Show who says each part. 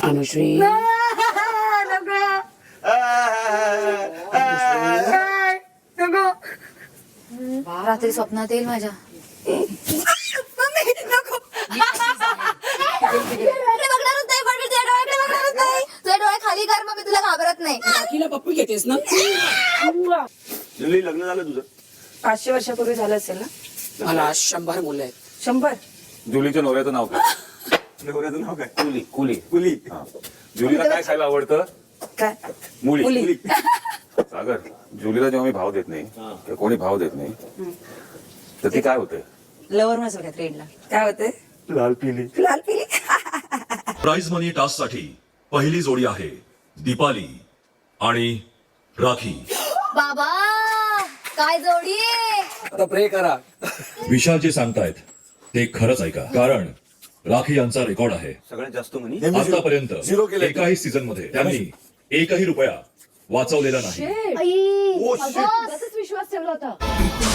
Speaker 1: अनुश्री
Speaker 2: रात्री स्वप्नात येईल माझ्या. तुझे डोळे खाली कर, मग मी तुला घाबरत नाही.
Speaker 1: राखीला पप्पी घेतेस ना?
Speaker 3: जुली, लग्न झालं तुझं?
Speaker 4: 500 वर्षापूर्वी झालं असेल ना?
Speaker 1: मला 100 मुलं आहेत.
Speaker 4: 100?
Speaker 5: जुलीच्या नवऱ्याचं नाव काय?
Speaker 3: नवऱ्याचं नाव काय?
Speaker 5: कुली कुली
Speaker 3: कुली.
Speaker 5: हा. जुलीला काय खायला आवडतं?
Speaker 4: काय?
Speaker 5: मुली.
Speaker 4: मुली.
Speaker 5: सागर, जुलीला जेव्हा मी भाव देत नाही किंवा कोणी भाव देत नाही तर ती काय होते?
Speaker 4: लवर नसेल का ट्रेडला? काय होते?
Speaker 3: लाल पिली.
Speaker 4: लाल पिली.
Speaker 6: प्राइज मनी टास्क साठी पहिली जोडी आहे दीपाली आणि राखी.
Speaker 2: बाबा काय जोडी.
Speaker 1: आता प्रे करा.
Speaker 6: विशाल जे सांगतायत ते खरंच ऐका, कारण राखी यांचा रेकॉर्ड आहे.
Speaker 3: सगळ्यात जास्त म्हणी
Speaker 6: आतापर्यंत
Speaker 1: झिरो केले.
Speaker 6: एकाही सीझन मध्ये त्यांनी एकही रुपया वाचवलेला नाही.
Speaker 2: विश्वास ठेवला होता.